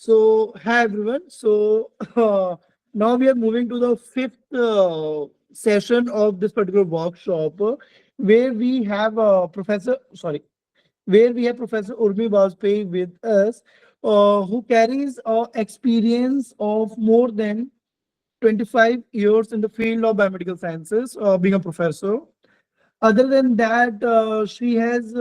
So, hi everyone. So, now we are moving to the fifth session of this particular workshop, where we have where we have Professor Urmi Bajpayee with us, who carries experience of more than 25 years in the field of biomedical sciences, being a professor. Other than that, she has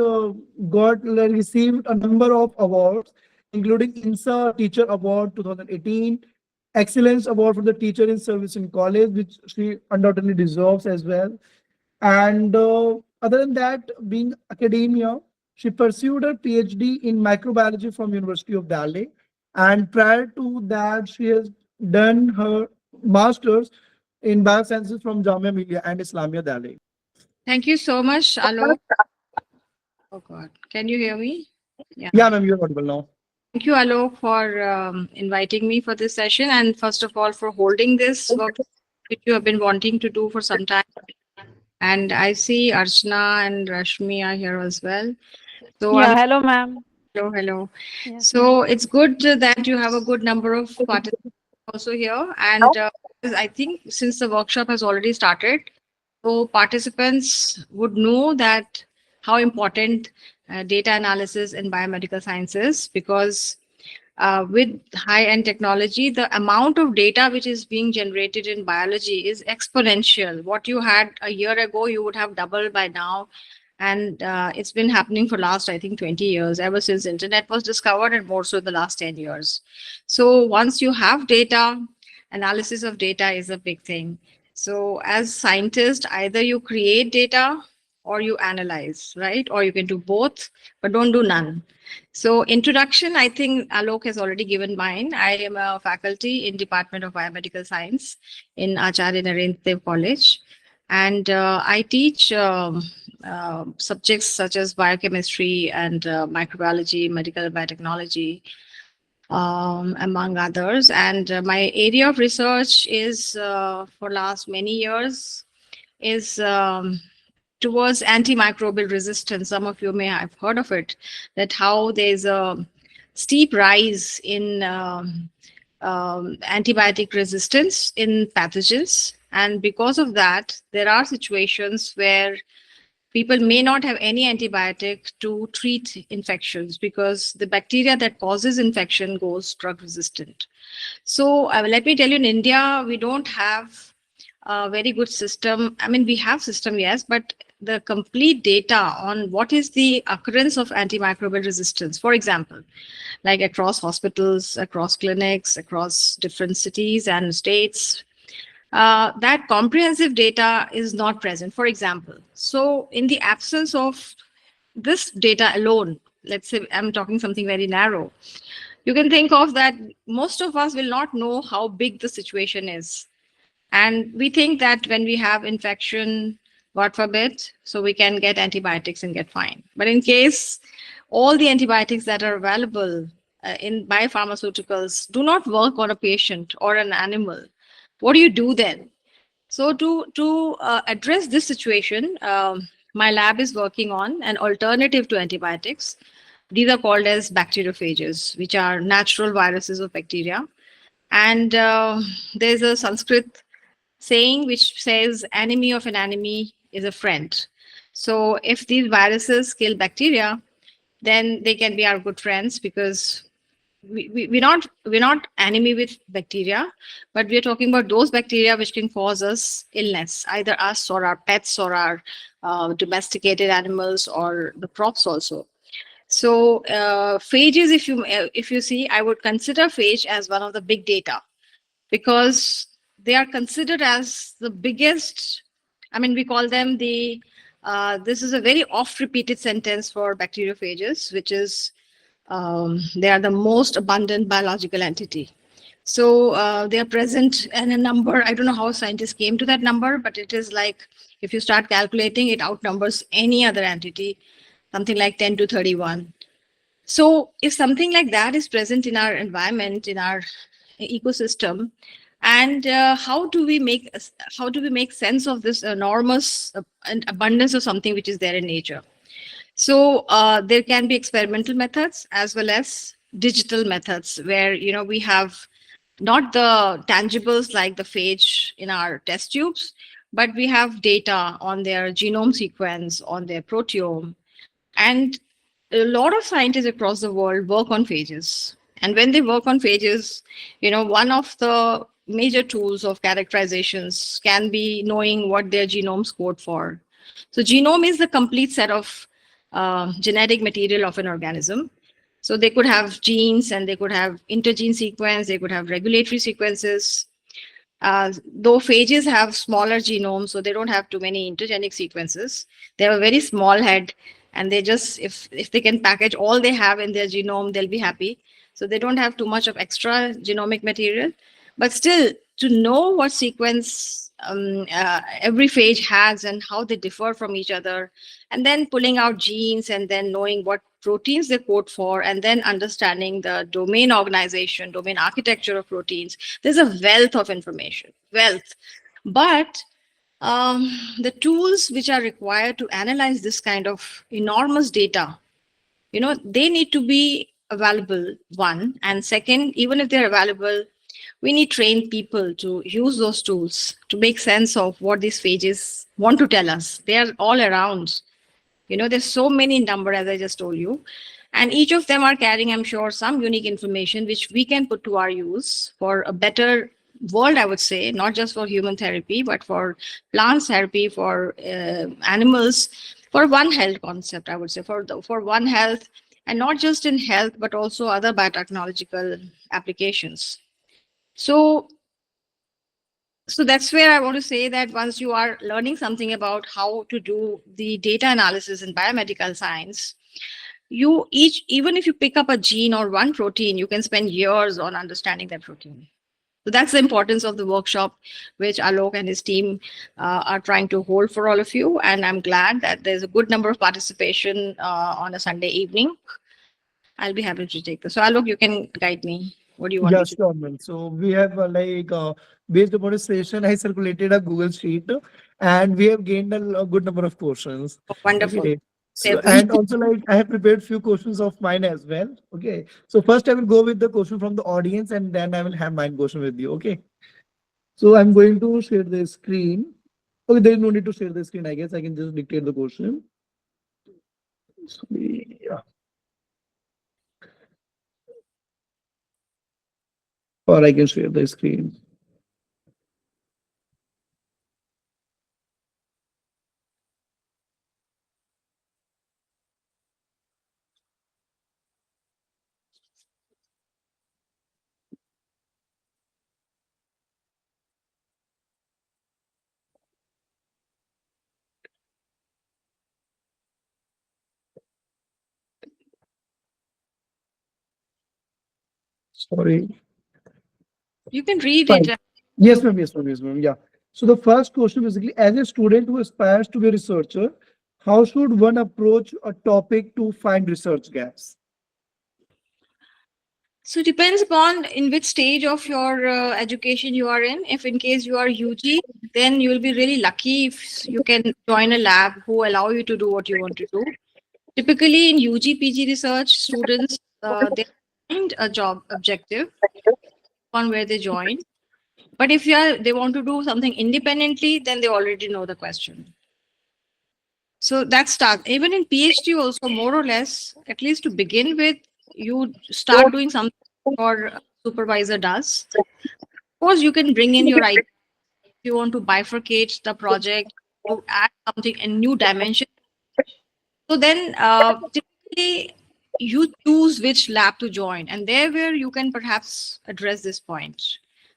received a number of awards, including INSA Teacher Award 2018, Excellence Award for the Teacher in Service in College, which she undoubtedly deserves as well. And other than that, being academia, she pursued her PhD in microbiology from University of Delhi. And prior to that, she has done her master's in biosciences from Jamia Millia and Islamia Delhi. Thank you so much, Alok. Oh God, can you hear me? Yeah. Yeah, ma'am, you're audible now. Thank you, Alok, for inviting me for this session, and first of all, for holding this work which you have been wanting to do for some time. And I see Archana and Rashmi are here as well. So Yeah, I'm hello, ma'am. hello. Yes, So it's good that you have a good number of participants also here, and I think since the workshop has already started, so participants would know that how important data analysis in biomedical sciences, because with high-end technology, the amount of data which is being generated in biology is exponential. What you had a year ago, you would have doubled by now. And it's been happening for last, I think, 20 years, ever since internet was discovered, and more so the last 10 years. So once you have data, analysis of data is a big thing. So as scientists, either you create data or you analyze, right? Or you can do both, but don't do none. So introduction, I think Alok has already given mine. I am a faculty in Department of Biomedical Science in Acharya Narendra Dev College. And I teach subjects such as biochemistry and microbiology, medical biotechnology, among others. And my area of research is, for last many years, is towards antimicrobial resistance. Some of you may have heard of it, that how there's a steep rise in antibiotic resistance in pathogens. And because of that, there are situations where people may not have any antibiotic to treat infections because the bacteria that causes infection goes drug resistant. So let me tell you, in India, we don't have a very good system. I mean, we have system, yes, but the complete data on what is the occurrence of antimicrobial resistance, for example, like across hospitals, across clinics, across different cities and states, that comprehensive data is not present, for example. So in the absence of this data alone, let's say I'm talking something very narrow, you can think of that most of us will not know how big the situation is. And we think that when we have infection, God forbid, so we can get antibiotics and get fine. But in case all the antibiotics that are available in biopharmaceuticals do not work on a patient or an animal, what do you do then? So to address this situation, my lab is working on an alternative to antibiotics. These are called as bacteriophages, which are natural viruses of bacteria. And there's a Sanskrit saying which says, enemy of an enemy is a friend. So if these viruses kill bacteria, then they can be our good friends, because we're not enemy with bacteria, but we're talking about those bacteria which can cause us illness, either us or our pets or our domesticated animals or the crops also. So phages, if you see, I would consider phage as one of the big data, because they are considered as the biggest. I mean, we call them the this is a very oft repeated sentence for bacteriophages, which is they are the most abundant biological entity. So they are present in a number. I don't know how scientists came to that number, but it is like, if you start calculating, it outnumbers any other entity, something like 10 to 31. So if something like that is present in our environment, in our ecosystem, and how do we make sense of this enormous abundance of something which is there in nature? So there can be experimental methods as well as digital methods where, we have not the tangibles like the phage in our test tubes, but we have data on their genome sequence, on their proteome. And a lot of scientists across the world work on phages. And when they work on phages, one of the major tools of characterizations can be knowing what their genomes code for. So genome is the complete set of genetic material of an organism. So they could have genes and they could have intergene sequence, they could have regulatory sequences. Though phages have smaller genomes, so they don't have too many intergenic sequences. They have a very small head, and they just, if they can package all they have in their genome, they'll be happy. So they don't have too much of extra genomic material. But still, to know what sequence every phage has and how they differ from each other, and then pulling out genes and then knowing what proteins they code for, and then understanding the domain organization, domain architecture of proteins. There's a wealth of information, wealth. But the tools which are required to analyze this kind of enormous data, they need to be available, one. And second, even if they're available, we need trained people to use those tools to make sense of what these phages want to tell us. They are all around. There's so many in number, as I just told you. And each of them are carrying, I'm sure, some unique information which we can put to our use for a better world, I would say, not just for human therapy, but for plant therapy, for animals, for One Health concept, I would say, for One Health, and not just in health, but also other biotechnological applications. So that's where I want to say that once you are learning something about how to do the data analysis in biomedical science, even if you pick up a gene or one protein, you can spend years on understanding that protein. So that's the importance of the workshop, which Alok and his team are trying to hold for all of you. And I'm glad that there's a good number of participation on a Sunday evening. I'll be happy to take this. So Alok, you can guide me. What do you want me Yeah, to do? sure, man. So we have based upon a session, I circulated a Google sheet and we have gained a good number of questions. Oh, wonderful. Okay. So, Seven. and also I have prepared few questions of mine as well. Okay. So first I will go with the question from the audience and then I will have mine question with you. Okay. So I'm going to share the screen. Okay, there is no need to share the screen. I guess I can just dictate the question. So, yeah. Or I can share the screen. Sorry. You can read Fine. it. Yes, ma'am. Yes, ma'am. Yes, ma'am. Yeah. So the first question basically, as a student who aspires to be a researcher, how should one approach a topic to find research gaps? So it depends upon in which stage of your education you are in. If in case you are UG, then you will be really lucky if you can join a lab who allow you to do what you want to do. Typically in UG PG research, students they find a job objective on where they join. But if they want to do something independently, then they already know the question. So that's start. Even in PhD also, more or less, at least to begin with, you start doing something your supervisor does. Of course, you can bring in your idea. If you want to bifurcate the project, to add something, a new dimension. So then typically you choose which lab to join, and there where you can perhaps address this point,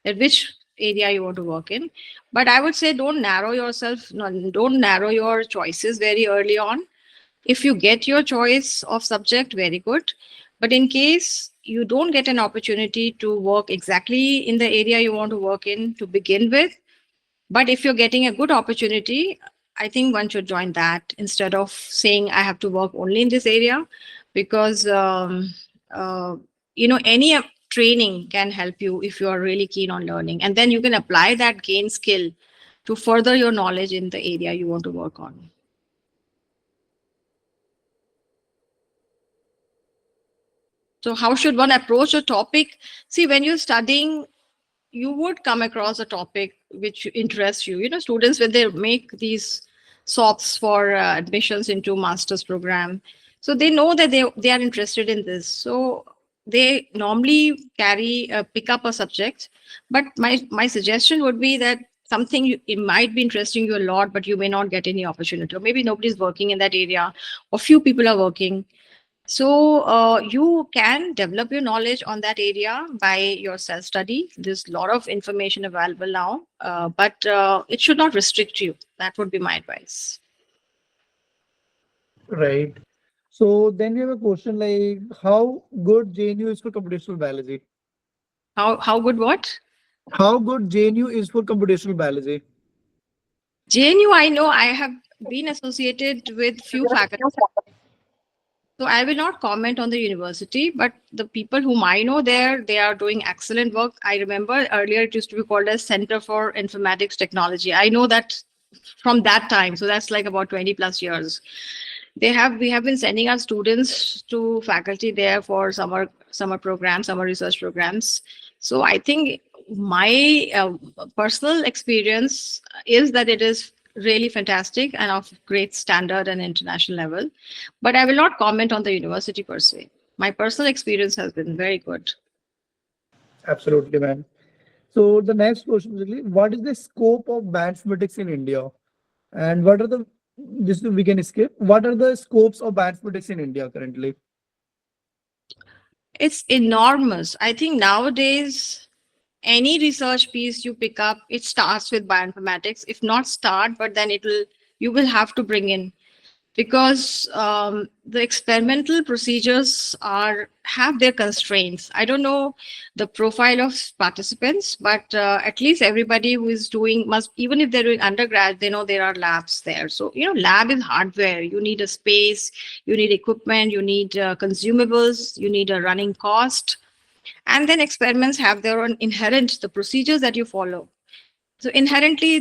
that which area you want to work in. But I would say don't narrow yourself, no, don't narrow your choices very early on. If you get your choice of subject, very good. But in case you don't get an opportunity to work exactly in the area you want to work in to begin with, but if you're getting a good opportunity, I think one should join that instead of saying I have to work only in this area, because any training can help you if you are really keen on learning, and then you can apply that gain skill to further your knowledge in the area you want to work on. So how should one approach a topic? See, when you're studying, you would come across a topic which interests you. You know, students, when they make these SOPs for admissions into master's program, so they know that they are interested in this. So they normally pick up a subject. But my suggestion would be that something it might be interesting you a lot, but you may not get any opportunity, or maybe nobody's working in that area, or few people are working. So you can develop your knowledge on that area by your self-study. There's a lot of information available now, but it should not restrict you. That would be my advice. Right. So then we have a question like how good JNU is for computational biology. How good what? How good JNU is for computational biology. JNU, I know I have been associated with few faculty. So I will not comment on the university, but the people whom I know there, they are doing excellent work. I remember earlier it used to be called as Center for Informatics Technology. I know that from that time. So that's like about 20 plus years. We have been sending our students to faculty there for summer programs, summer research programs. So I think my personal experience is that it is really fantastic and of great standard and international level. But I will not comment on the university per se. My personal experience has been very good. Absolutely, ma'am. So the next question is really, what is the scope of bioinformatics in India? And what are the this we can skip. What are the scopes of bioinformatics in India currently? It's enormous. I think nowadays, any research piece you pick up, it starts with bioinformatics. If not start, but then you will have to bring in, because the experimental procedures have their constraints. I don't know the profile of participants, but at least everybody who is doing even if they're doing undergrad, they know there are labs there. So, lab is hardware. You need a space, you need equipment, you need consumables, you need a running cost. And then experiments have their own the procedures that you follow. So inherently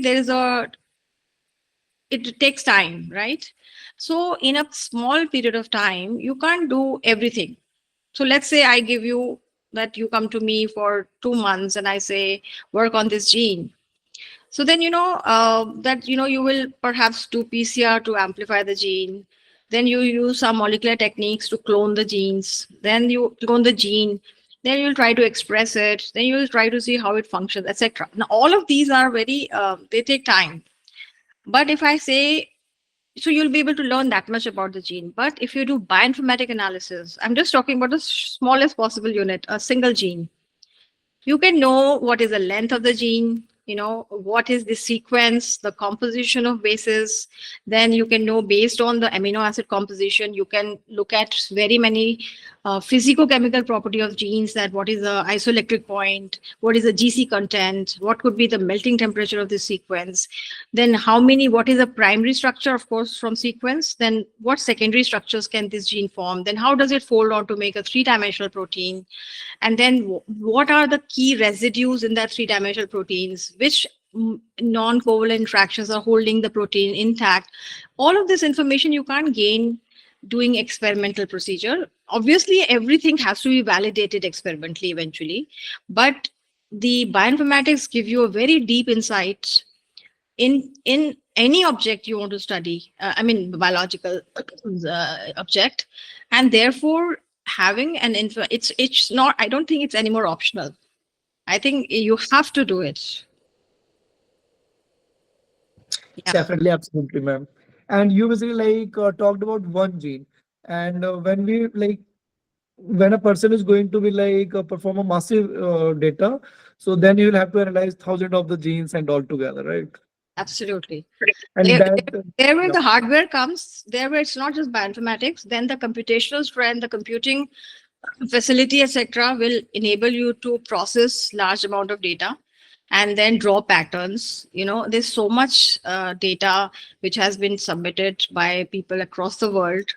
it takes time, right? So in a small period of time, you can't do everything. So let's say I give you that you come to me for 2 months and I say, work on this gene. So then, you will perhaps do PCR to amplify the gene. Then you use some molecular techniques to clone the genes. Then you clone the gene. Then you'll try to express it. Then you'll try to see how it functions, etc. Now, all of these are they take time. But if I say, so you'll be able to learn that much about the gene. But if you do bioinformatic analysis, I'm just talking about the smallest possible unit, a single gene. You can know what is the length of the gene, what is the sequence, the composition of bases. Then you can know based on the amino acid composition, you can look at very many physicochemical property of genes, that what is the isoelectric point, what is the GC content, what could be the melting temperature of the sequence, then what is the primary structure, of course, from sequence, then what secondary structures can this gene form, then how does it fold on to make a 3-dimensional protein, and then what are the key residues in that 3-dimensional proteins, which non-covalent interactions are holding the protein intact. All of this information you can't gain doing experimental procedure. Obviously, everything has to be validated experimentally eventually, but the bioinformatics give you a very deep insight in any object you want to study. Biological object, and therefore having an it's not. I don't think it's any more optional. I think you have to do it. Yeah. Definitely, absolutely, ma'am. And you basically talked about one gene, and when a person is going to be perform a massive data, so then you will have to analyze thousands of the genes and all together, right? Absolutely. And There where the hardware comes, there where it's not just bioinformatics, then the computational strength, the computing facility, etc., will enable you to process large amount of data and then draw patterns. There's so much data which has been submitted by people across the world.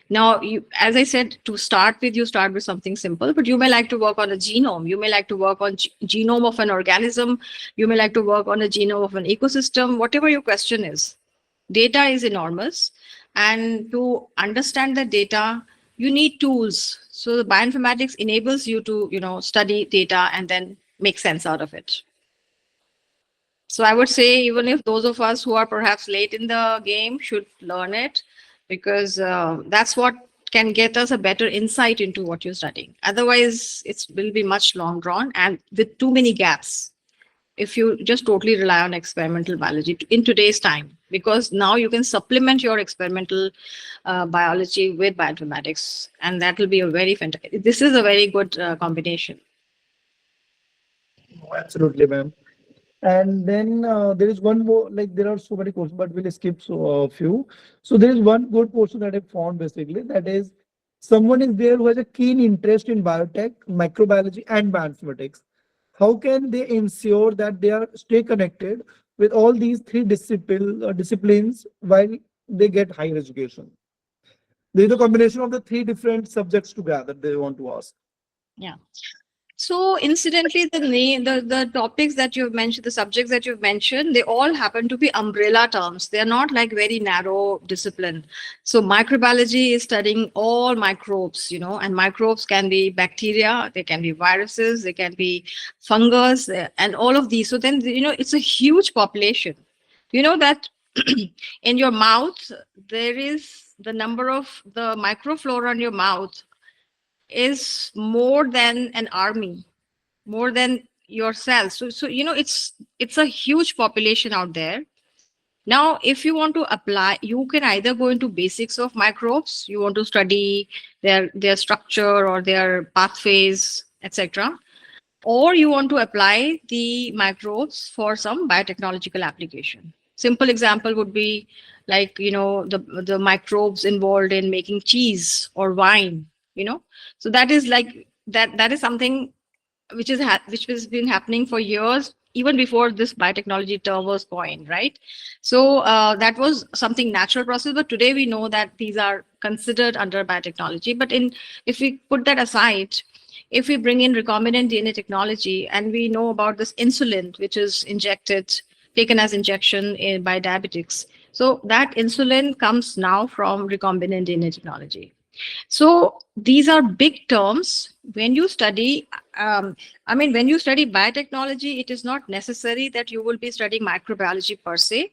Now, as I said, to start with, you start with something simple, but you may like to work on a genome. You may like to work on genome of an organism. You may like to work on a genome of an ecosystem, whatever your question is. Data is enormous. And to understand the data, you need tools. So the bioinformatics enables you to, study data and then make sense out of it. So I would say even if those of us who are perhaps late in the game should learn it, because that's what can get us a better insight into what you're studying. Otherwise, it will be much long drawn and with too many gaps if you just totally rely on experimental biology in today's time, because now you can supplement your experimental biology with bioinformatics, and that will be a very fantastic. This is a very good combination. Oh, absolutely, ma'am. And then there is one more, like there are so many courses, but we'll skip a few. So there is one good portion that I found basically, that is someone is there who has a keen interest in biotech, microbiology, and bioinformatics. How can they ensure that they are stay connected with all these three disciplines while they get higher education? There is a combination of the three different subjects together they want to ask. Yeah. So incidentally, the topics that you've mentioned, the subjects that you've mentioned, they all happen to be umbrella terms. They're not like very narrow discipline. So microbiology is studying all microbes, and microbes can be bacteria, they can be viruses, they can be fungus, and all of these. So then, it's a huge population. You know that in your mouth, there is the number of the microflora in your mouth is more than an army, more than yourself. So it's a huge population out there. Now if you want to apply, you can either go into basics of microbes, you want to study their structure or their pathways, etc., or you want to apply the microbes for some biotechnological application. Simple example would be like, the microbes involved in making cheese or wine, so that is like that is something which which has been happening for years, even before this biotechnology term was coined, right? So that was something natural process, but today we know that these are considered under biotechnology. But if we put that aside, if we bring in recombinant DNA technology and we know about this insulin, which is taken as injection by diabetics, so that insulin comes now from recombinant DNA technology. So these are big terms. When you study, when you study biotechnology, it is not necessary that you will be studying microbiology per se.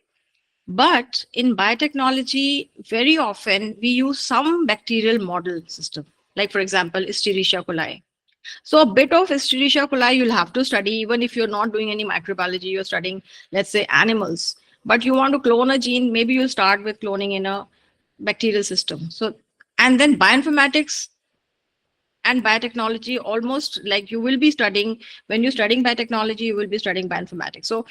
But in biotechnology, very often we use some bacterial model system, like for example, Escherichia coli. So a bit of Escherichia coli you'll have to study, even if you're not doing any microbiology, you're studying, let's say, animals. But you want to clone a gene, maybe you'll start with cloning in a bacterial system. So, and then bioinformatics and biotechnology, almost like you will be studying, when you're studying biotechnology, you will be studying bioinformatics. So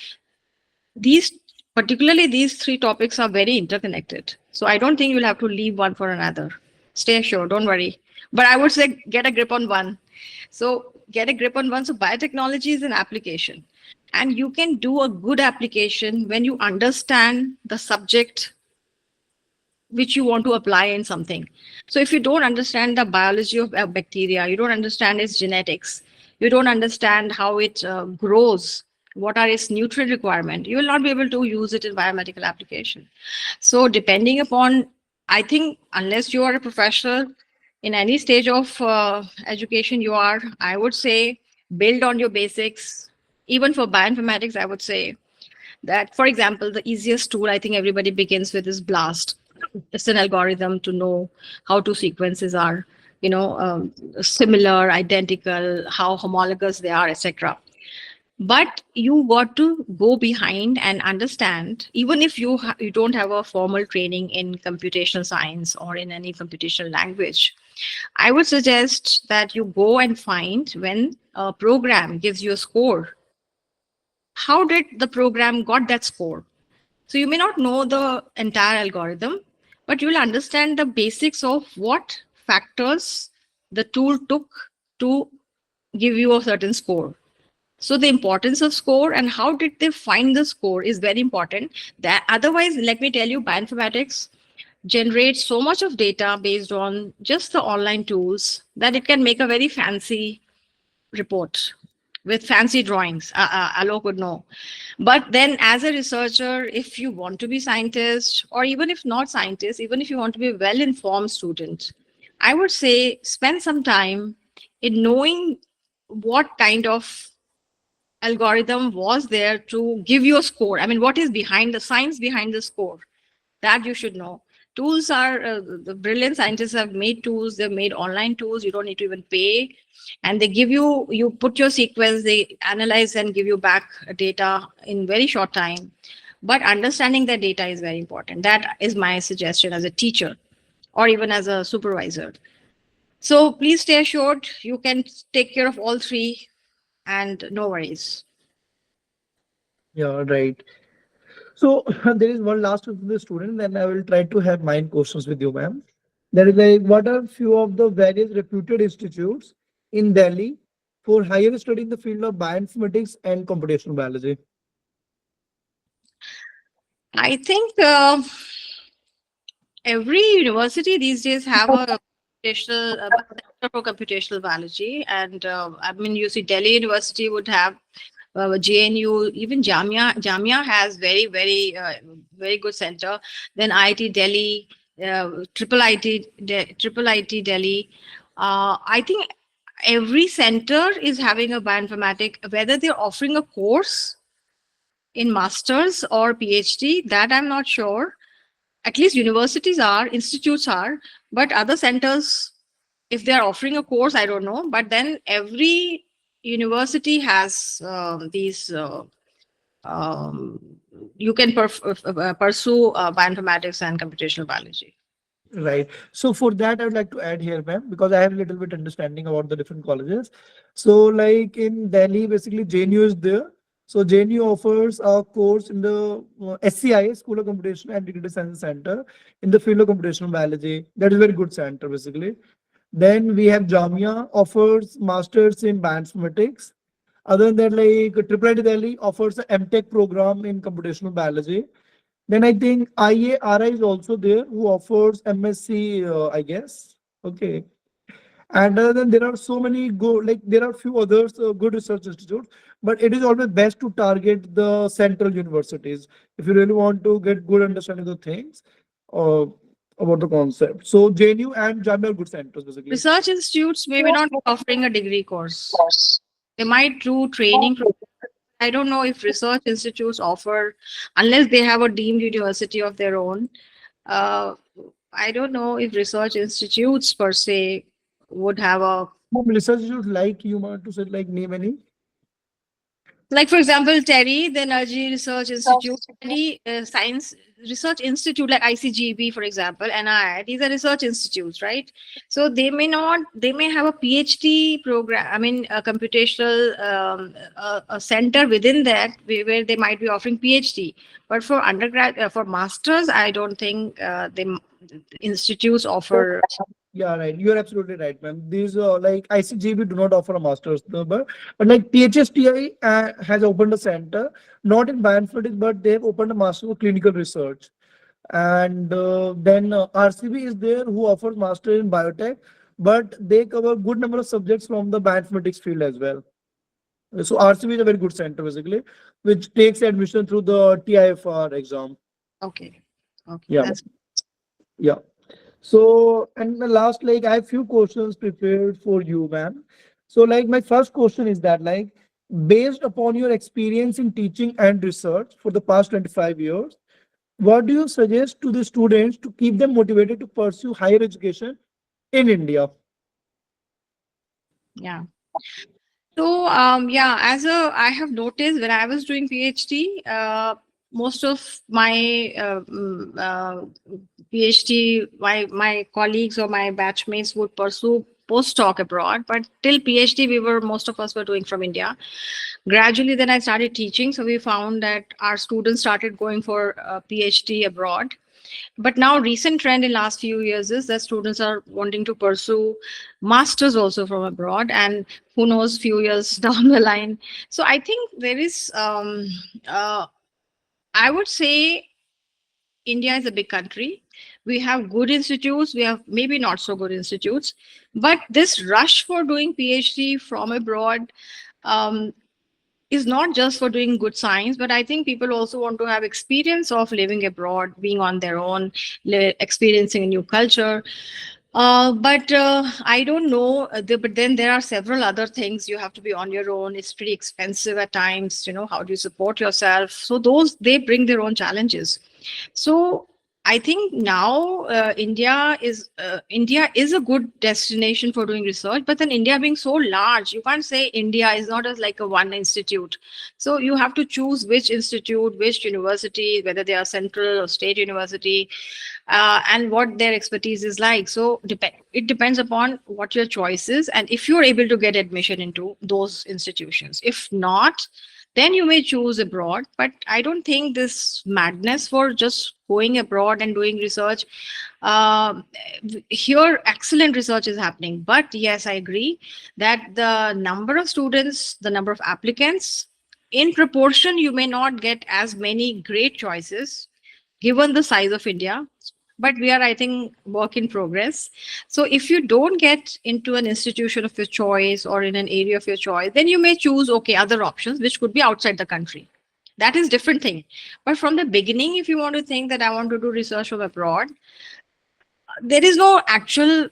particularly these three topics are very interconnected. So I don't think you'll have to leave one for another. Stay sure, don't worry. But I would say get a grip on one. So get a grip on one. So biotechnology is an application. And you can do a good application when you understand the subject which you want to apply in something. So if you don't understand the biology of a bacteria, you don't understand its genetics, you don't understand how it grows, what are its nutrient requirement, you will not be able to use it in biomedical application. So depending upon, I think, unless you are a professional in any stage of education you are, I would say build on your basics. Even for bioinformatics, I would say that, for example, the easiest tool I think everybody begins with is BLAST. It's an algorithm to know how two sequences are, similar, identical, how homologous they are, etc. But you got to go behind and understand, even if you don't have a formal training in computational science or in any computational language, I would suggest that you go and find, when a program gives you a score, how did the program got that score? So you may not know the entire algorithm, but you will understand the basics of what factors the tool took to give you a certain score. So the importance of score and how did they find the score is very important. That otherwise, let me tell you, bioinformatics generates so much of data based on just the online tools that it can make a very fancy report with fancy drawings. Alok would know. But then as a researcher, if you want to be scientist, or even if not scientist, even if you want to be a well-informed student, I would say spend some time in knowing what kind of algorithm was there to give you a score. I mean, what is behind the science behind the score? That you should know. Tools are the brilliant scientists have made tools. They've made online tools. You don't need to even pay, and they give you. You put your sequence. They analyze and give you back data in very short time. But understanding the data is very important. That is my suggestion as a teacher, or even as a supervisor. So please stay assured. You can take care of all three, and no worries. Yeah, right. So there is one last question to the student, then I will try to have mine questions with you, ma'am. There is like, what are few of the various reputed institutes in Delhi for higher study in the field of bioinformatics and computational biology? I think every university these days have a computational center for computational biology, and I mean, you see, Delhi University would have JNU, even Jamia has very good center. Then IIT Delhi, Triple IT Delhi. I think every center is having a bioinformatic, whether they're offering a course in masters or PhD, that I'm not sure. At least universities are, institutes are, but other centers, if they're offering a course, I don't know. But then every university has these. Um, you can pursue bioinformatics and computational biology. Right. So for that, I would like to add here, ma'am, because I have a little bit understanding about the different colleges. So like in Delhi, basically JNU is there. So JNU offers a course in the SCI, School of Computational and Integrated Science Center, in the field of computational biology. That is very good center, basically. Then we have Jamia offers masters in bioinformatics. Other than that, like Triple IT Delhi offers a MTech program in computational biology. Then I think IARI is also there who offers MSc, I guess. Okay. And other than there are so many there are few others good research institutes, but it is always best to target the central universities if you really want to get good understanding of things uh, about the concept. So JNU and Jamia are good centers basically. Research institutes maybe not offering a degree course. They might do training. I don't know if research institutes offer, unless they have a deemed university of their own. Uh, I don't know if research institutes per se would have a, Research institute like you want to say like name any? like for example, TERI, the Energy Research Institute, TERI, Science Research Institute, like ICGB, for example, NII, these are research institutes, right? So they may not, they may have a PhD program, I mean, a computational a center within that where they might be offering PhD. But for undergrad, for masters, I don't think the institutes offer. Yeah, right. You're absolutely right, ma'am. These like ICGB do not offer a master's, but like PHSTI has opened a center, not in bioinformatics, but they have opened a master of clinical research. And then RCB is there who offers master in biotech, but they cover good number of subjects from the bioinformatics field as well. So RCB is a very good center basically, which takes admission through the TIFR exam. Okay. Okay. Yeah. That's Yeah. So, and the last, like, I have few questions prepared for you, ma'am. So, like, my first question is that, like, based upon your experience in teaching and research for the past 25 years, what do you suggest to the students to keep them motivated to pursue higher education in India? yeah. So, yeah, I have noticed when I was doing PhD, most of my PhD, my colleagues or my batchmates would pursue postdoc abroad, but till PhD, most of us were doing from India. Gradually, then I started teaching, so we found that our students started going for PhD abroad. But now recent trend in last few years is that students are wanting to pursue masters also from abroad, and who knows, few years down the line. So I think there is I would say India is a big country. We have good institutes, we have maybe not so good institutes, but this rush for doing PhD from abroad is not just for doing good science, but I think people also want to have experience of living abroad, being on their own, experiencing a new culture. But I don't know. But then there are several other things. You have to be on your own. It's pretty expensive at times. How do you support yourself? So those, they bring their own challenges. So I think now India is a good destination for doing research. But then India being so large, you can't say India is not as like a one institute. So you have to choose which institute, which university, whether they are central or state university, and what their expertise is like. So it depends upon what your choice is, and if you're able to get admission into those institutions. If not, then you may choose abroad. But I don't think this madness for just going abroad and doing research. Uh, Here, excellent research is happening. But yes, I agree that the number of students, the number of applicants, in proportion, you may not get as many great choices given the size of India. But we are, I think, work in progress. So if you don't get into an institution of your choice or in an area of your choice, then you may choose, okay, other options, which could be outside the country. That is different thing. But from the beginning, if you want to think that I want to do research from abroad, there is no actual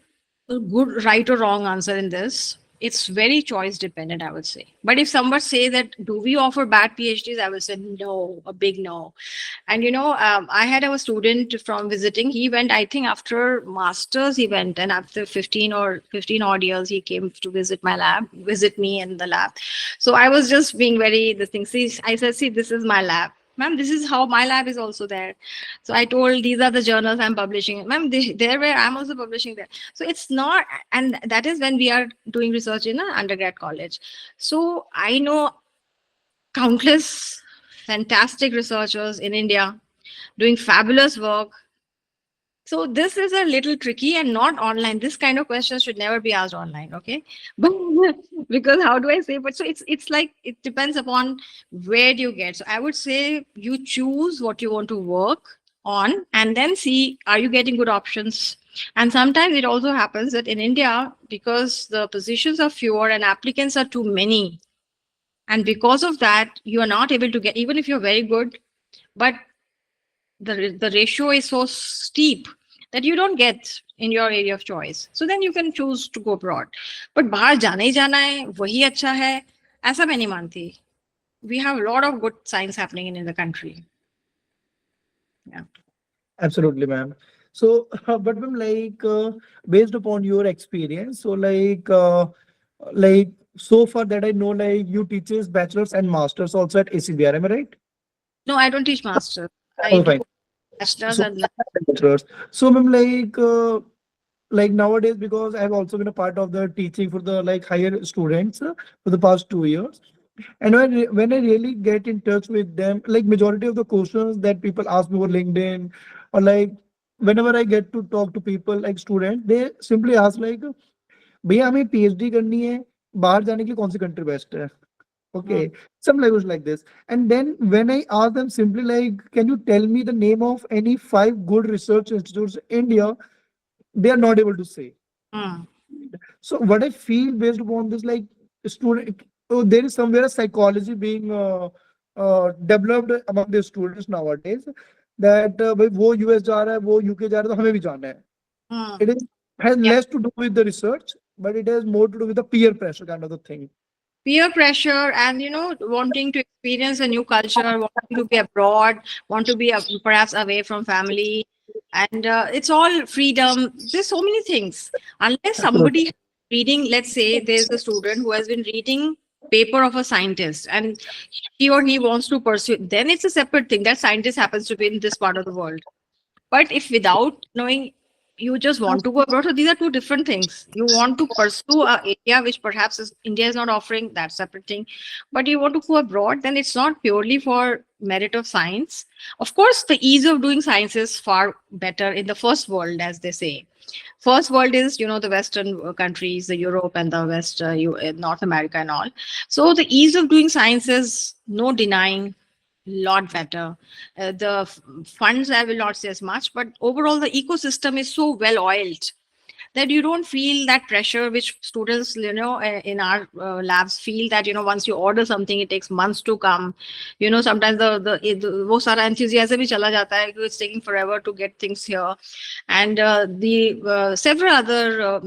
good, right or wrong answer in this. It's very choice dependent, I would say. But if someone say that, do we offer bad PhDs? I will say no, a big no. And I had a student from visiting. He went, I think, after masters, he went, and after 15 odd years, he came to visit my lab, visit me in the lab. So I was just being very this thing. See, I said, see, this is my lab. Ma'am, this is how my lab is also there. So I told, these are the journals I'm publishing. Ma'am, there where I'm also publishing there. So it's not, and that is when we are doing research in an undergrad college. So I know countless fantastic researchers in India doing fabulous work. So this is a little tricky and not online. This kind of questions should never be asked online, okay? But because how do I say? But so it's like it depends upon where do you get. So I would say you choose what you want to work on and then see, are you getting good options? And sometimes it also happens that in India, because the positions are fewer and applicants are too many, and because of that, you are not able to get, even if you're very good, but the ratio is so steep that you don't get in your area of choice. So then you can choose to go abroad. But बाहर जाना ही जाना है, वही अच्छा है, ऐसा मैं नहीं मानती. We have a lot of good science happening in the country. Yeah. Absolutely, ma'am. So, but ma'am, based upon your experience, so like so far that I know, like you teaches bachelor's and master's also at ACBR, am I right? No, I don't teach masters. I Oh, do fine. bachelor's So, and bachelor's. So, ma'am, like nowadays, because I've also been a part of the teaching for the like higher students for the past 2 years. And when I really get in touch with them, like majority of the questions that people ask me over LinkedIn, or like whenever I get to talk to people like students, they simply ask like, भैया हमें PhD करनी है, बाहर जाने के लिए कौन सी country best है? Okay, some language like this. And then when I ask them simply like, can you tell me the name of any 5 good research institutes in India? They are not able to say. Mm. So what I feel based upon this, like student, oh, there is somewhere a psychology being developed among the students nowadays that भाई वो US जा रहा है, वो UK जा रहा है, तो हमें भी जाना है. Mm. It is has Yeah. less to do with the research, but it has more to do with the peer pressure kind of the thing. Peer pressure and wanting to experience a new culture, wanting to be abroad, want to be perhaps away from family, and it's all freedom. There's so many things. Unless somebody reading, let's say there's a student who has been reading paper of a scientist and he or he wants to pursue, then it's a separate thing. That scientist happens to be in this part of the world. But if without knowing, you just want to go abroad, so these are two different things. You want to pursue a area which perhaps India is not offering, that's separate thing. But you want to go abroad, then it's not purely for merit of science. Of course, the ease of doing science is far better in the first world, as they say. First world is, the Western countries, the Europe and the West, North America and all. So the ease of doing science is no denying lot better. The funds, I will not say as much, but overall the ecosystem is so well oiled that you don't feel that pressure which students, in our labs feel, that, once you order something, it takes months to come. Sometimes the wo sara enthusiasm bhi chala jata hai, it's taking forever to get things here. And the several other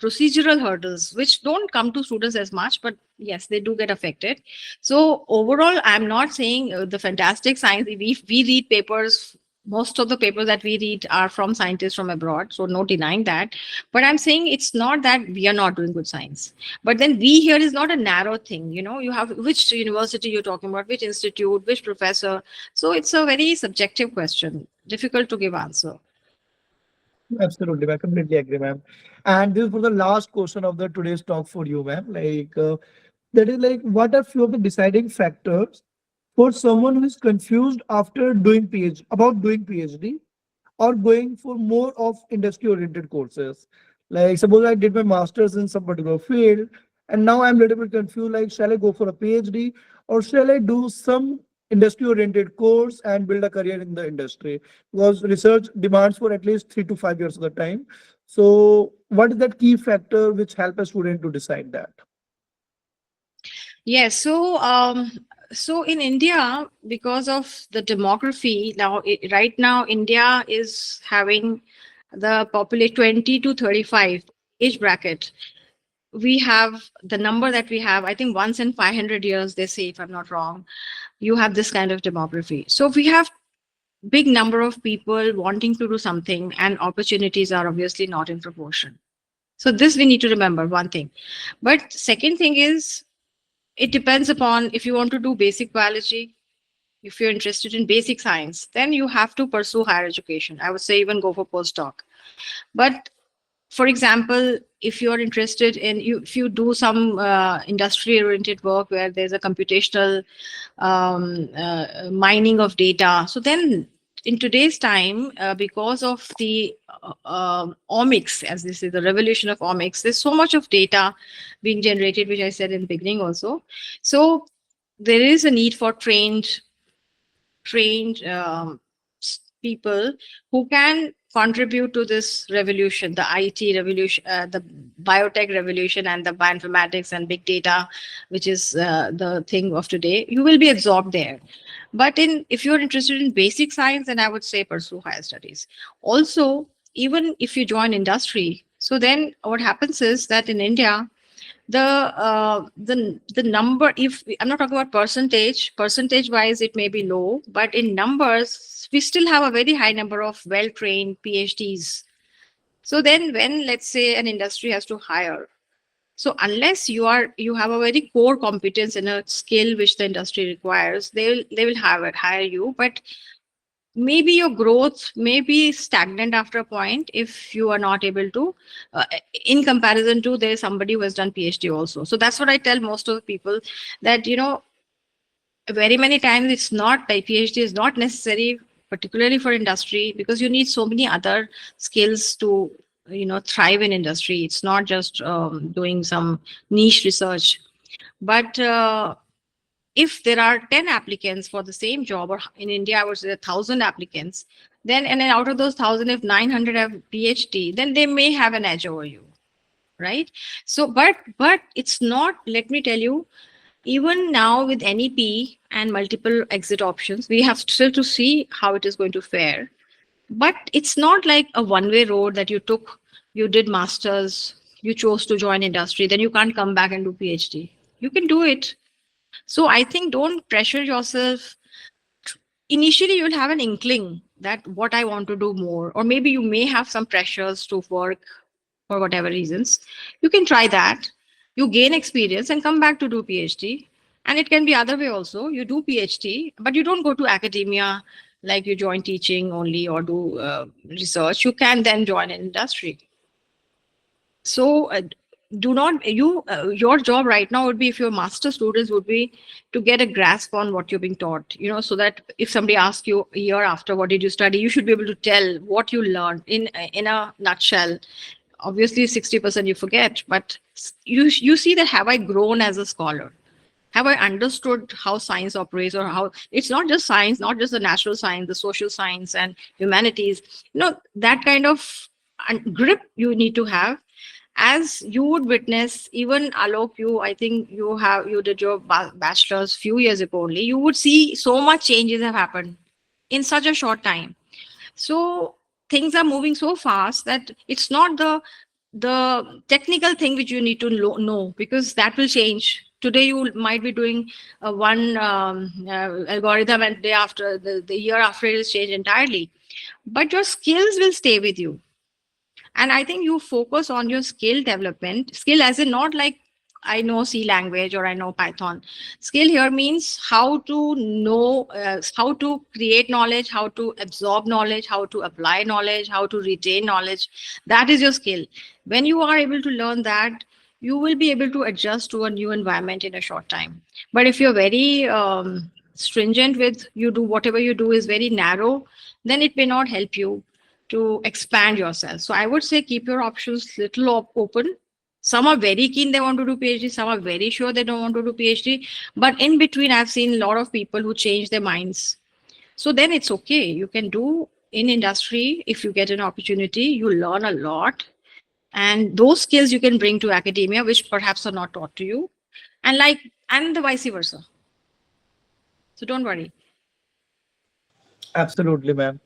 procedural hurdles which don't come to students as much, but yes, they do get affected. So overall, I'm not saying the fantastic science, we read papers. Most of the papers that we read are from scientists from abroad, so no denying that. But I'm saying it's not that we are not doing good science. But then we here is not a narrow thing. You have which university you're talking about, which institute, which professor. So it's a very subjective question, difficult to give answer. Absolutely, I completely agree, ma'am. And this is for the last question of the today's talk for you, ma'am. That is like, what are few of the deciding factors for someone who is confused after doing PhD about doing PhD or going for more of industry oriented courses? Like, suppose I did my master's in some particular field and now I'm a little bit confused, like, shall I go for a PhD or shall I do some industry oriented course and build a career in the industry? Because research demands for at least 3 to 5 years of the time. So what is that key factor which help a student to decide that? Yes. So in India, because of the demography, right now, India is having the population 20 to 35 age bracket. We have the number that we have, I think once in 500 years, they say, if I'm not wrong, you have this kind of demography. So we have big number of people wanting to do something, and opportunities are obviously not in proportion. So this we need to remember, one thing. But second thing is, it depends upon if you want to do basic biology, if you're interested in basic science, then you have to pursue higher education. I would say even go for postdoc. But for example, if you're interested in if you do some industry oriented work where there's a computational mining of data, so then in today's time, because of the omics, as this is the revolution of omics, there's so much of data being generated, which I said in the beginning also. So there is a need for trained people who can contribute to this revolution, the IT revolution, the biotech revolution, and the bioinformatics and big data, which is the thing of today. You will be absorbed there. But if you're interested in basic science, then I would say pursue higher studies. Also, even if you join industry, so then what happens is that in India, the number, if I'm not talking about percentage wise it may be low, but in numbers we still have a very high number of well trained PhDs. So then when, let's say, an industry has to hire, so unless you have a very core competence in a skill which the industry requires, they will hire you. But maybe your growth may be stagnant after a point if you are not able to, in comparison to there's somebody who has done PhD also. So that's what I tell most of the people, that very many times it's not, like, PhD is not necessary, particularly for industry, because you need so many other skills to thrive in industry. It's not just doing some niche research. But if there are 10 applicants for the same job, or in India, I would say 1,000 applicants, then out of those 1,000, if 900 have PhD, then they may have an edge over you, right? So, but it's not, let me tell you, even now with NEP and multiple exit options, we have still to see how it is going to fare. But it's not like a one-way road that you did masters, you chose to join industry, then you can't come back and do PhD. You can do it. So I think don't pressure yourself. Initially, you'll have an inkling that what I want to do more, or maybe you may have some pressures to work for whatever reasons. You can try that. You gain experience and come back to do PhD. And it can be other way also. You do PhD, but you don't go to academia like you join teaching only or do research. You can then join an industry. So do not your job right now would be, if your master students, would be to get a grasp on what you're being taught, so that if somebody asks you a year after what did you study, you should be able to tell what you learned in a nutshell. Obviously 60% you forget, but you see that, have I grown as a scholar? Have I understood how science operates, or how it's not just science, not just the natural science, the social science and humanities, that kind of and grip you need to have. As you would witness, even Alok, I think you did your bachelor's few years ago only. You would see so much changes have happened in such a short time. So things are moving so fast that it's not the technical thing which you need to know, because that will change. Today you might be doing one algorithm, and day after, the year after, it will change entirely. But your skills will stay with you. And I think you focus on your skill development. Skill as in not like I know C language or I know Python. Skill here means how to know, how to create knowledge, how to absorb knowledge, how to apply knowledge, how to retain knowledge. That is your skill. When you are able to learn that, you will be able to adjust to a new environment in a short time. But if you're very stringent with you do whatever you do is very narrow, then it may not help you to expand yourself. So I would say keep your options little open. Some are very keen, they want to do PhD. Some are very sure they don't want to do PhD. But in between, I've seen a lot of people who change their minds. So then it's okay. You can do in industry. If you get an opportunity, you learn a lot. And those skills you can bring to academia, which perhaps are not taught to you. And the vice versa. So don't worry. Absolutely, ma'am.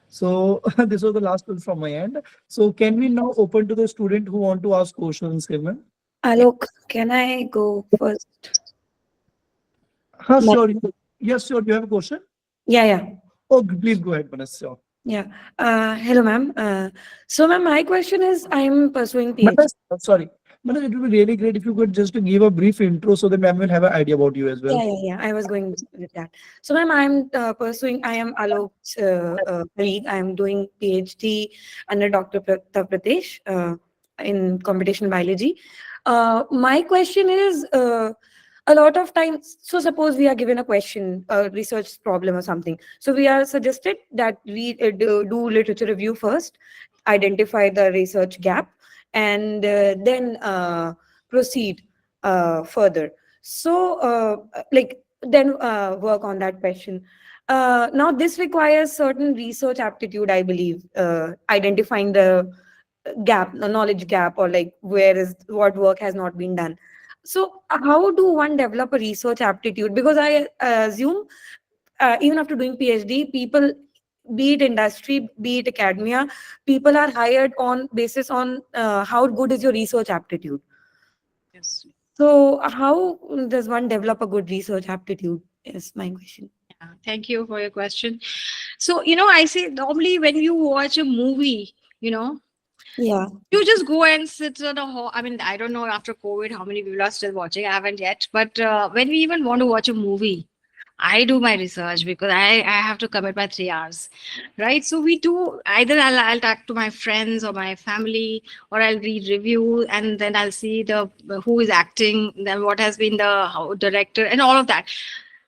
So this was the last one from my end. So can we now open to the student who want to ask questions, Simran? Alok, can I go first? Huh, No. sure. Yes, sure. You have a question? Yeah. Oh, please go ahead, Manas. Sure. Yeah. Hello, ma'am. So, ma'am, my question is, I'm pursuing PhD. Manas, sorry. Manas, it would be really great if you could just give a brief intro so that ma'am will have an idea about you as well. Yeah. I was going with that. So, ma'am, I am Alok's colleague. I'm doing PhD under Dr. Pratesh in computational biology. My question is, a lot of times, so suppose we are given a question, a research problem or something. So we are suggested that we do literature review first, identify the research gap, and then proceed further. So then work on that question. Now this requires certain research aptitude, I believe, identifying the gap, the knowledge gap, or like what work has not been done. So how do one develop a research aptitude? Because I assume even after doing PhD, people, be it industry, be it academia, people are hired on basis on how good is your research aptitude. Yes. So how does one develop a good research aptitude is my question. Yeah, thank you for your question. So, I say normally when you watch a movie, Yeah. you just go and sit on a hall. I mean, I don't know after COVID how many people are still watching. I haven't yet. But when we even want to watch a movie, I do my research because I have to commit my 3 hours, right? So we do either I'll talk to my friends or my family, or I'll read review, and then I'll see who is acting, then what has been the director, and all of that.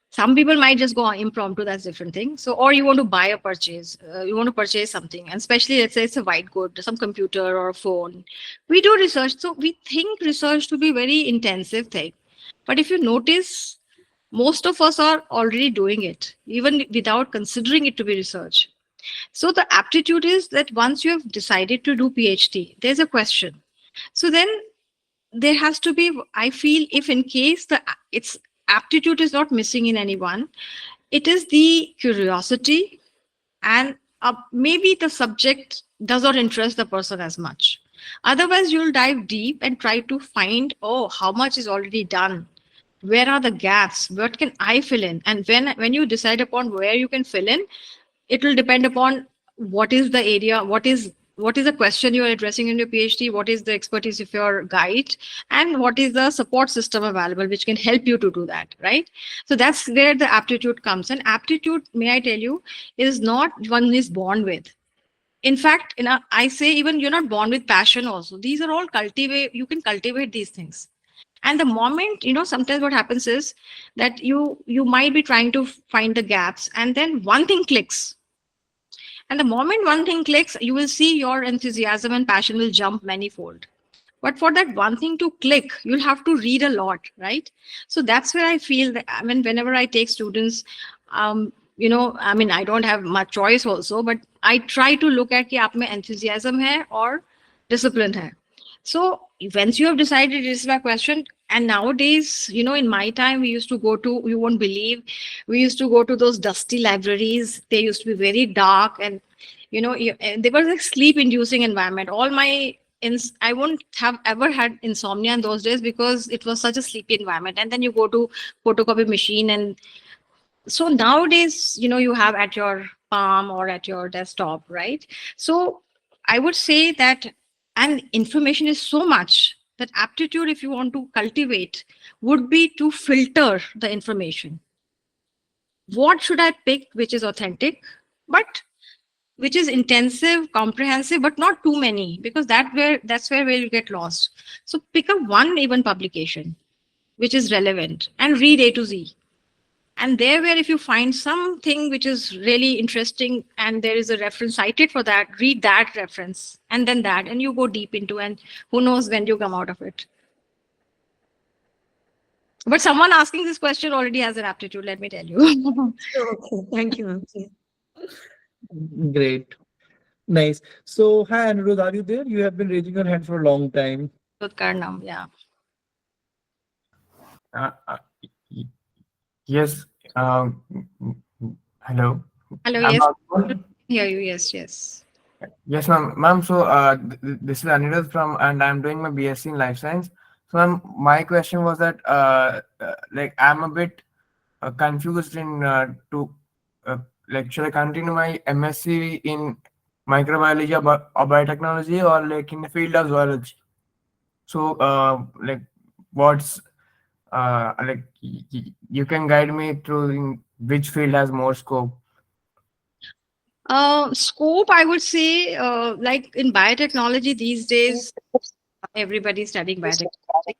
Some people might just go impromptu, that's different thing. So, or you want to buy a purchase, you want to purchase something, and especially let's say it's a white good, some computer or a phone. We do research. So we think research to be very intensive thing. But if you notice, most of us are already doing it, even without considering it to be research. So the aptitude is that once you have decided to do PhD, there's a question. So then there has to be, I feel, if in case its aptitude is not missing in anyone, it is the curiosity, and maybe the subject does not interest the person as much. Otherwise, you'll dive deep and try to find, how much is already done? Where are the gaps? What can I fill in? And when you decide upon where you can fill in, it will depend upon what is the area, what is the question you are addressing in your PhD, what is the expertise of your guide, and what is the support system available which can help you to do that, right? So that's where the aptitude comes. And aptitude, may I tell you, is not one is born with. In fact, I say even you're not born with passion also. These are all you can cultivate these things. And the moment, sometimes what happens is that you might be trying to find the gaps, and then one thing clicks. And the moment one thing clicks, you will see your enthusiasm and passion will jump manifold. But for that one thing to click, you'll have to read a lot, right? So that's where I feel that, whenever I take students, I don't have much choice also, but I try to look at कि आप में enthusiasm है और discipline है. So once you have decided, this is my question. And nowadays, you know, in my time, we used to go to, you won't believe, we used to go to those dusty libraries. They used to be very dark, and you know, and they were like sleep-inducing environment. All my I wouldn't have ever had insomnia in those days because it was such a sleepy environment. And then you go to photocopy machine, and so nowadays, you know, you have at your palm or at your desktop, right? So I would say that, and information is so much that aptitude, if you want to cultivate, would be to filter the information. What should I pick which is authentic, but which is intensive, comprehensive, but not too many, because that's where you get lost. So pick up one even publication which is relevant and read A to Z. And there, where if you find something which is really interesting and there is a reference cited for that, read that reference and then that, and you go deep into, and who knows when you come out of it. But someone asking this question already has an aptitude, let me tell you. Okay, thank you, ma'am. Yeah. Great. Nice. So, hi, Anirudh, are you there? You have been raising your hand for a long time. Karnam, yeah. Uh, uh, y- yes. Hello. Hello, I'm yes. audible? Hear you, yes. Yes, ma'am. So, this is Anirudh from, and I'm doing my BSc in Life Science. So, ma'am, my question was that, like, I'm a bit confused in like, should I continue my MSc in microbiology or biotechnology, or like in the field of zoology? So, like, what's like you can guide me through in which field has more scope? Scope, I would say, like in biotechnology these days, everybody's studying biotechnology.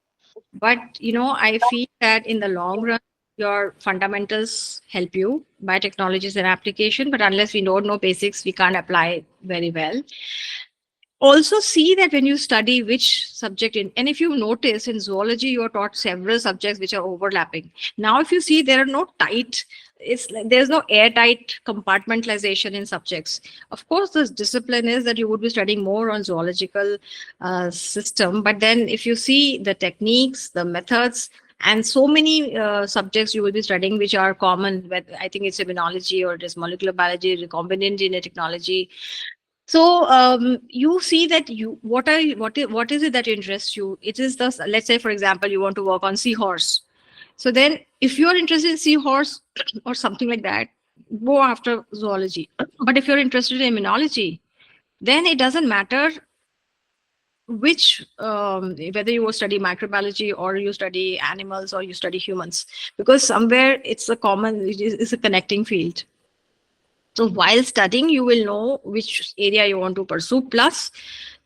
But, you know, I feel that in the long run, your fundamentals help you. Biotechnology is an application, but unless we don't know basics, we can't apply it very well. Also see that when you study which subject in, and if you notice in zoology, you are taught several subjects which are overlapping. Now, if you see, there are no tight, it's like there's no airtight compartmentalization in subjects. Of course, this discipline is that you would be studying more on zoological system, but then if you see the techniques, the methods, and so many subjects you will be studying which are common, whether I think it's immunology or it is molecular biology, recombinant DNA technology. So you see that what is it that interests you? It is the, let's say for example you want to work on seahorse. So then if you're interested in seahorse or something like that, go after zoology. But if you're interested in immunology, then it doesn't matter which whether you study microbiology or you study animals or you study humans, because somewhere it's a common, it's a connecting field. So while studying, you will know which area you want to pursue. Plus,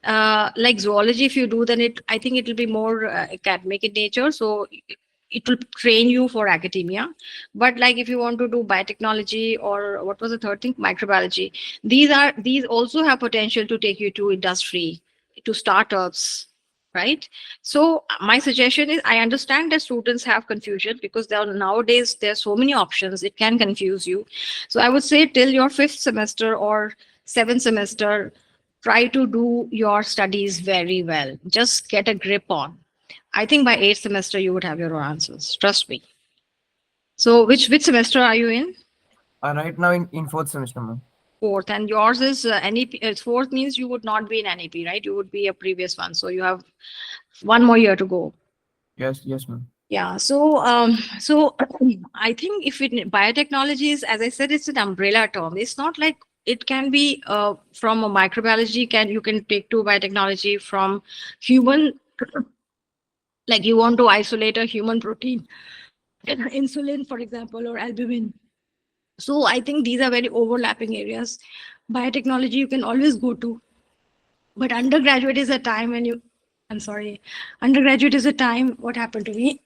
like zoology, if you do, then I think it will be more academic in nature. So it will train you for academia. But like if you want to do biotechnology or what was the third thing, microbiology, these also have potential to take you to industry, to startups, right? So my suggestion is, I understand that students have confusion because nowadays there's so many options, it can confuse you. So I would say till your 5th semester or 7th semester, try to do your studies very well. Just get a grip on. I think by 8th semester you would have your answers. Trust me. So which semester are you in? Right now in fourth semester, ma'am. 4th, and yours is NEP. 4th means you would not be in NEP, right? You would be a previous one. So you have one more year to go. Yes, ma'am. Yeah. So I think if biotechnology is, as I said, it's an umbrella term. It's not like it can be from a microbiology. You can take to biotechnology from human. Like you want to isolate a human protein, insulin, for example, or albumin. So I think these are very overlapping areas. Biotechnology you can always go to, but undergraduate is a time when you. I'm sorry, undergraduate is a time. What happened to me?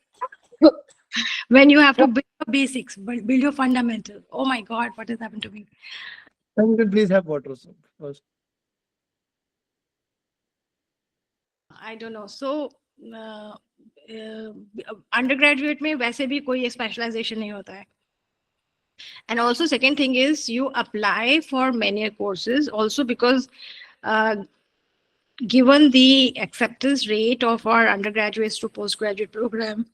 When you have to build your basics, build your fundamentals. Oh my God, what has happened to me? And you can please have water first. I don't know. So undergraduate में वैसे भी कोई specialization नहीं होता है. And also second thing is you apply for many courses also because uh, given the acceptance rate of our undergraduates to postgraduate program,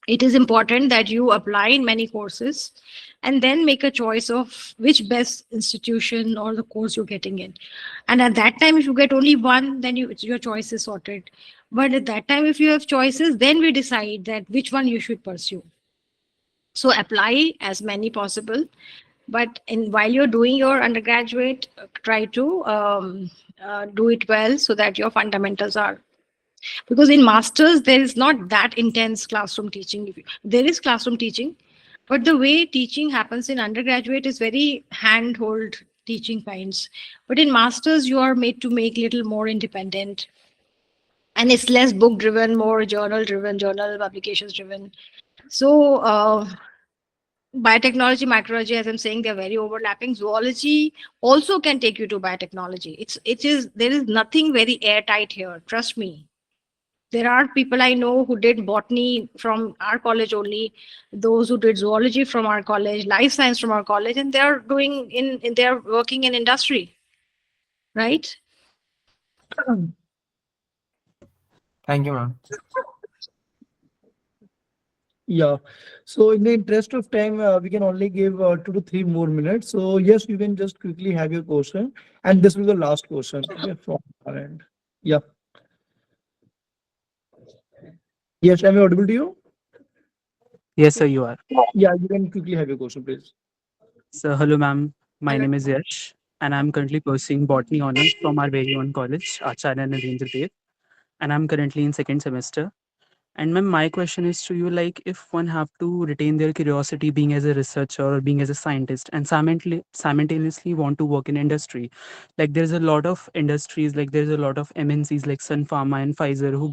it is important that you apply in many courses and then make a choice of which best institution or the course you're getting in. And at that time, if you get only one, then your choice is sorted. But at that time, if you have choices, then we decide that which one you should pursue. So apply as many possible. But while you're doing your undergraduate, try to do it well so that your fundamentals are, because in masters there is not that intense classroom teaching. There is classroom teaching, but the way teaching happens in undergraduate is very handhold teaching kinds. But in masters you are made to make little more independent, and it's less book driven, more journal driven, journal publications driven. So biotechnology, microbiology, as I'm saying, they're very overlapping. Zoology also can take you to biotechnology. There is nothing very airtight here, trust me. There are people I know who did botany from our college only, those who did zoology from our college, life science from our college, and they're they're working in industry, right? Thank you, ma'am. Yeah. So in the interest of time, we can only give 2 to 3 more minutes. So yes, you can just quickly have your question, and this will be the last question. Okay, from our end. Yeah. Yes, am I audible to you? Yes, sir, you are. Yeah, you can quickly have your question, please. So, hello, ma'am. My Hello. name is Yash, and I'm currently pursuing botany honors from our very own college, Acharya Narendra Dev, and I'm currently in second semester. And ma'am, my question is to you, like, if one have to retain their curiosity being as a researcher or being as a scientist and simultaneously want to work in industry, like there's a lot of industries, like there's a lot of MNCs like Sun Pharma and Pfizer who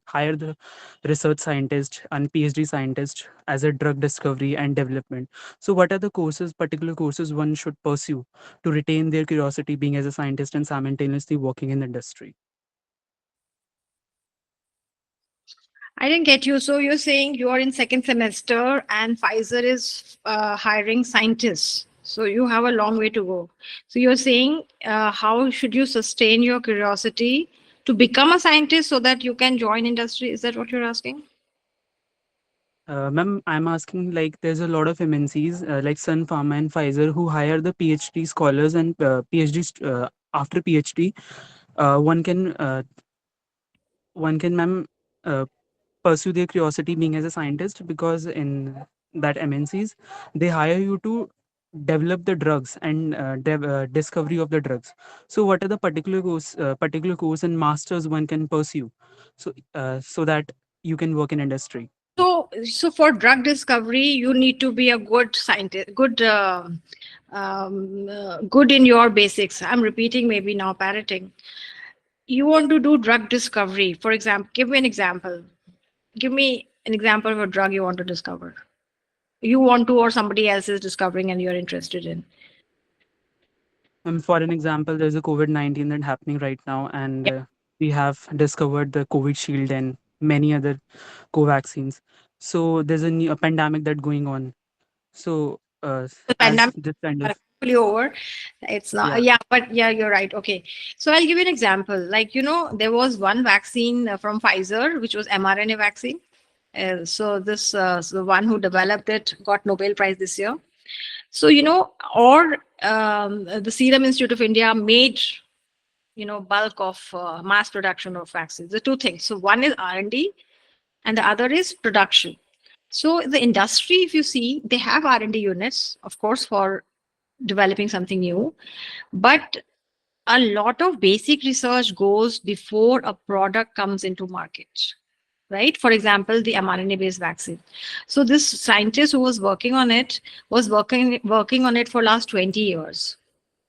hire the research scientist and PhD scientist as a drug discovery and development. So what are the particular courses one should pursue to retain their curiosity being as a scientist and simultaneously working in the industry? I didn't get you. So you're saying you are in second semester and Pfizer is hiring scientists. So you have a long way to go. So you're saying how should you sustain your curiosity to become a scientist so that you can join industry? Is that what you're asking? Ma'am, I'm asking, like there's a lot of MNCs like Sun Pharma and Pfizer who hire the PhD scholars and after PhD, uh, one can uh, one can, ma'am, uh, pursue their curiosity being as a scientist, because in that MNCs they hire you to develop the drugs and discovery of the drugs. So what are the particular course and masters one can pursue, so that you can work in industry? So for drug discovery, you need to be a good scientist, good in your basics. I'm repeating, maybe now parroting. You want to do drug discovery. For example, give me an example. Give me an example of a drug you want to discover. You want to, or somebody else is discovering and you're interested in. For an example, there's a COVID-19 that happening right now, and Yeah. we have discovered the COVID shield and many other co-vaccines. So there's a pandemic that going on. So The as pandemic this kind are of actually over. It's not, yeah, but yeah, you're right. Okay. So I'll give you an example. Like, there was one vaccine from Pfizer, which was mRNA vaccine. So the one who developed it got Nobel Prize this year. So, or the Serum Institute of India made, bulk of mass production of vaccines. The two things. So one is R&D and the other is production. So the industry, if you see, they have R&D units, of course, for developing something new, but a lot of basic research goes before a product comes into market, right? For example, the mRNA-based vaccine. So this scientist who was working on it was working on it for last 20 years.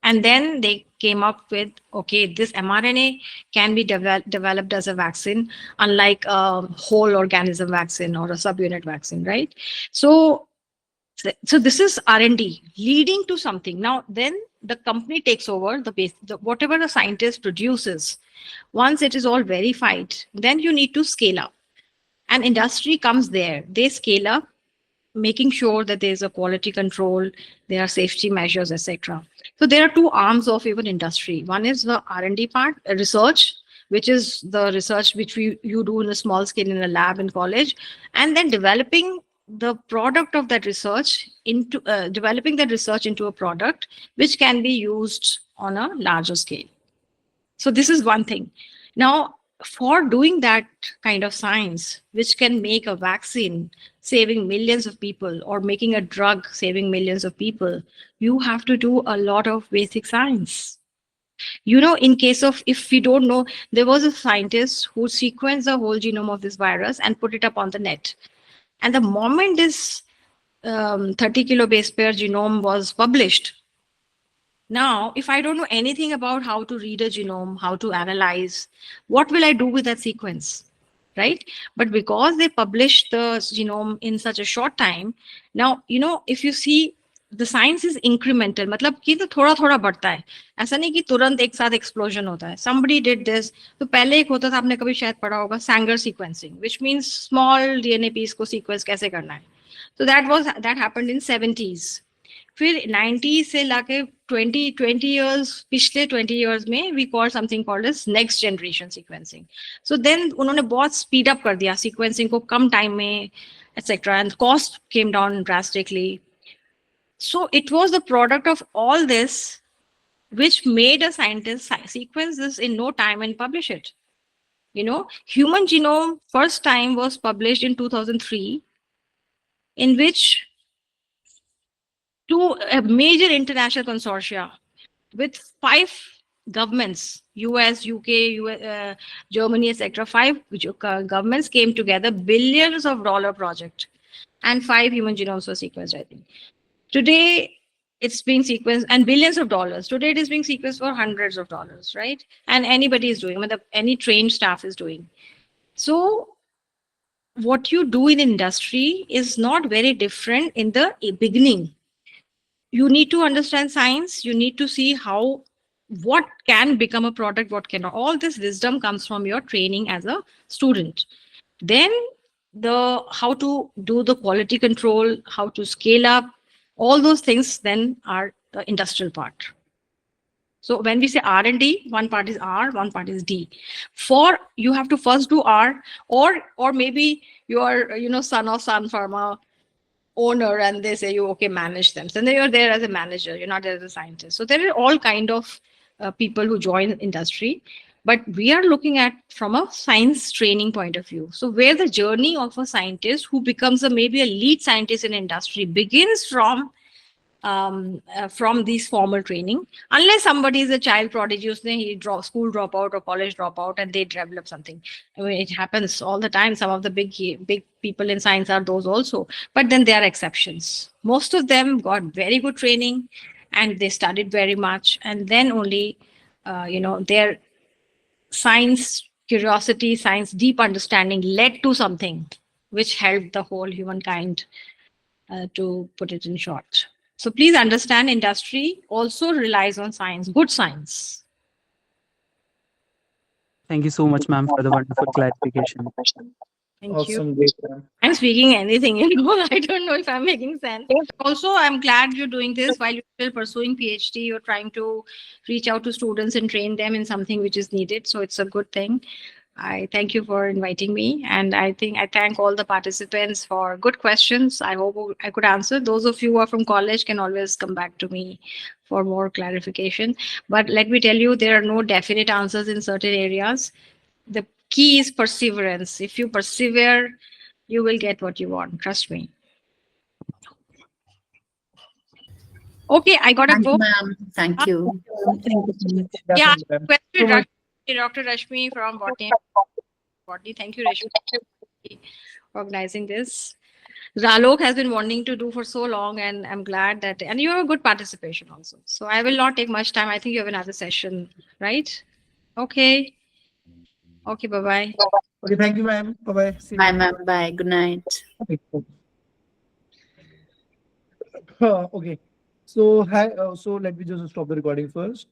And then they came up with, okay, this mRNA can be developed as a vaccine, unlike a whole organism vaccine or a subunit vaccine, right? So this is R&D leading to something. Now, then the company takes over whatever the scientist produces. Once it is all verified, then you need to scale up. And industry comes there. They scale up making sure that there's a quality control, there are safety measures, etc. So there are two arms of even industry. One is the R&D part, research, which is the research which you do in a small scale in a lab in college, and then developing the product of that research into developing that research into a product which can be used on a larger scale. So this is one thing. Now, for doing that kind of science, which can make a vaccine saving millions of people or making a drug saving millions of people, you have to do a lot of basic science. You know, in case of, if we don't know, there was a scientist who sequenced the whole genome of this virus and put it up on the net. And the moment this 30 kilobase pair genome was published, now, if I don't know anything about how to read a genome, how to analyze, what will I do with that sequence? Right? But because they published the genome in such a short time, now, you know, if you see, the science is incremental. मतलब कि तो थोड़ा थोड़ा बढ़ता है. ऐसा नहीं कि तुरंत एक साथ explosion होता है. Somebody did this. तो पहले एक होता था, आपने कभी शायद पढ़ा होगा, Sanger sequencing, which means small DNA piece को sequence कैसे करना है. So that happened in 70s. फिर 90 से लाके 20 years, पिछले 20 years में we call something called as next generation sequencing. So then उन्होंने बहुत speed up कर दिया sequencing को कम time में, etc. And cost came down drastically. So it was the product of all this which made a scientist sequence this in no time and publish it. You know, human genome first time was published in 2003, in which two major international consortia with 5 governments, US, UK, Germany, etc. 5 governments came together, billions of dollar project, and 5 human genomes were sequenced, I think. Today, it's being sequenced, and billions of dollars. Today, it is being sequenced for hundreds of dollars, right? And anybody is doing, I mean, any trained staff is doing. So what you do in industry is not very different in the beginning. You need to understand science. You need to see how, what can become a product, what cannot. All this wisdom comes from your training as a student. Then how to do the quality control, how to scale up, all those things then are the industrial part. So when we say R&D, one part is R, one part is D. You have to first do R, or maybe you are, son of Sun Pharma owner, and they say you okay, manage them. So then you're there as a manager, you're not there as a scientist. So there are all kind of people who join industry, but we are looking at from a science training point of view. So where the journey of a scientist who becomes maybe a lead scientist in industry begins from these formal training, unless somebody is a child prodigy, school dropout or college dropout, and they develop something. I mean, it happens all the time. Some of the big people in science are those also, but then there are exceptions. Most of them got very good training, and they studied very much, and then only, their science curiosity, science deep understanding led to something which helped the whole humankind, to put it in short. So please understand, industry also relies on science, good science. Thank you so much, ma'am, for the wonderful clarification. Thank you. Awesome, great, ma'am. I'm speaking anything, I don't know if I'm making sense. Also, I'm glad you're doing this while you're still pursuing PhD. You're trying to reach out to students and train them in something which is needed. So it's a good thing. I thank you for inviting me. And I thank all the participants for good questions. I hope I could answer. Those of you who are from college can always come back to me for more clarification. But let me tell you, there are no definite answers in certain areas. The key is perseverance. If you persevere, you will get what you want. Trust me. Okay, I got a Thank you, go. ma'am. Thank you. Yeah, Definitely, ma'am. question, Dr. Rashmi from Botany. Thank you, Rashmi, for organizing this. Ralok has been wanting to do for so long, and I'm glad that, and you have a good participation also. So I will not take much time. I think you have another session, right? Okay. Okay, bye-bye. Okay, thank you, ma'am. Bye-bye. See you. Bye, ma'am. Bye. Good night. Okay. So, hi. So let me just stop the recording first.